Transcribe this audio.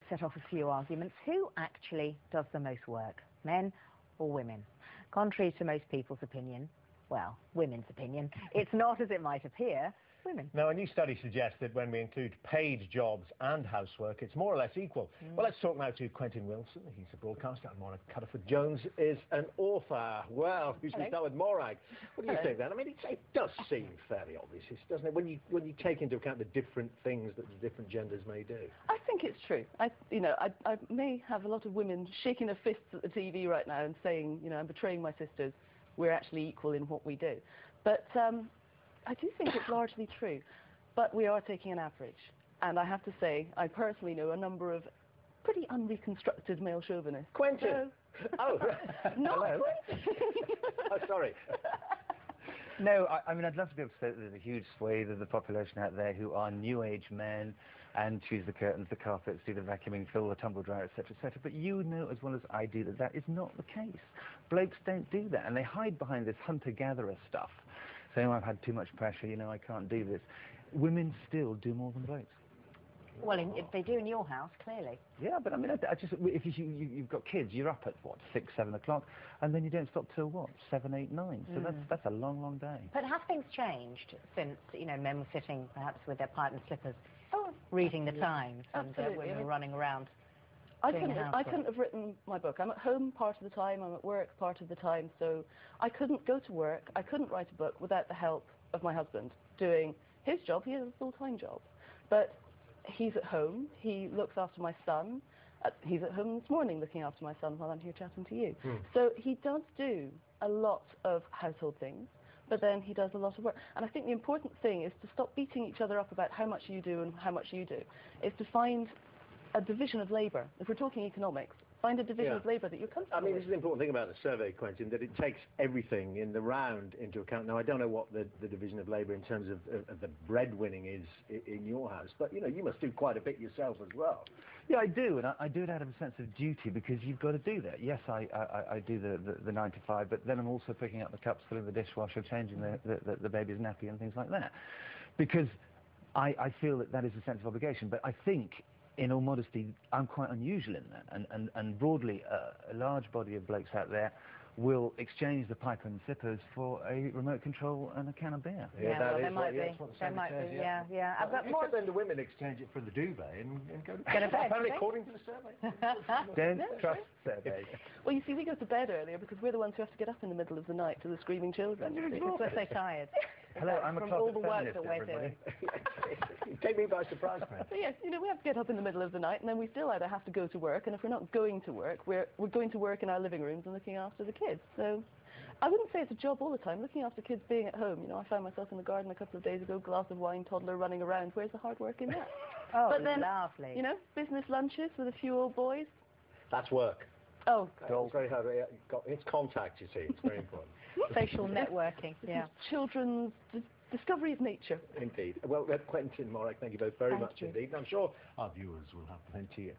set off a few arguments. Who actually does the most work, men or women? Contrary to most people's opinion, well, women's opinion, it's not as it might appear. Women. Now, a new study suggests that when we include paid jobs and housework, it's more or less equal. Well, let's talk now to Quentin Wilson. He's a broadcaster, and Morag Cuddeford-Jones is an author. Well, we should start with Morag. What do you think then? I mean, it does seem fairly obvious, doesn't it, when you take into account the different things that the different genders may do? I think it's true. I may have a lot of women shaking their fists at the TV right now and saying, you know, I'm betraying my sisters. We're actually equal in what we do. But I do think it's largely true, but we are taking an average. And I have to say, I personally know a number of pretty unreconstructed male chauvinists. Quentin! So... Oh, not Quentin! Oh, sorry. No, I mean, I'd love to be able to say that there's a huge swathe of the population out there who are new age men and choose the curtains, the carpets, do the vacuuming, fill the tumble dryer, etc., etc. But you know as well as I do that that is not the case. Blokes don't do that, and they hide behind this hunter-gatherer stuff, saying, I've had too much pressure, you know, I can't do this. Women still do more than blokes. Well, if they do in your house, clearly. Yeah, but I mean, I just, if you've got kids, you're up at, what, 6, 7 o'clock, and then you don't stop till, what, 7, 8, 9. So that's a long, long day. But have things changed since, you know, men were sitting perhaps with their pipe and slippers, reading the Times, and women were running around? I couldn't have written my book. I'm at home part of the time, I'm at work part of the time, so I couldn't go to work, I couldn't write a book without the help of my husband doing his job. He has a full-time job. But he's at home, he looks after my son, he's at home this morning looking after my son while I'm here chatting to you. So he does do a lot of household things, but then he does a lot of work. And I think the important thing is to stop beating each other up about how much you do and how much you do. It's to find a division of labour. If we're talking economics, find a division of labour that you're comfortable with. I mean, this is the important thing about the survey, Quentin, that it takes everything in the round into account. Now, I don't know what the division of labour in terms of the breadwinning is in your house, but, you know, you must do quite a bit yourself as well. Yeah, I do, and I do it out of a sense of duty, because you've got to do that. Yes, I do the 9 to 5, but then I'm also picking up the cups, filling the dishwasher, changing the baby's nappy and things like that, because I feel that is a sense of obligation. But I think, in all modesty, I'm quite unusual in that, and broadly, a large body of blokes out there will exchange the pipe and zippers for a remote control and a can of beer. Yeah, well, there might be. There might be, yeah. But more than the women exchange it for the duvet and go to bed. Apparently, according to the survey. Don't trust surveys. Well, you see, we go to bed earlier because we're the ones who have to get up in the middle of the night to the screaming children. Because we're so tired. Hello, I'm a from all the work feminist, that we're doing. You take me by surprise, man. So yes, you know, we have to get up in the middle of the night, and then we still either have to go to work, and if we're not going to work, we're going to work in our living rooms and looking after the kids. So I wouldn't say it's a job all the time. Looking after kids, being at home, you know, I found myself in the garden a couple of days ago, glass of wine, toddler running around. Where's the hard work in that? Oh, but then, lovely. You know, business lunches with a few old boys. That's work. Oh, it's very hard. It's contact, you see. It's very important. Social networking, yeah. Children's discovery of nature. Indeed. Well, Quentin, Morag, thank you both very much indeed. I'm sure our viewers will have plenty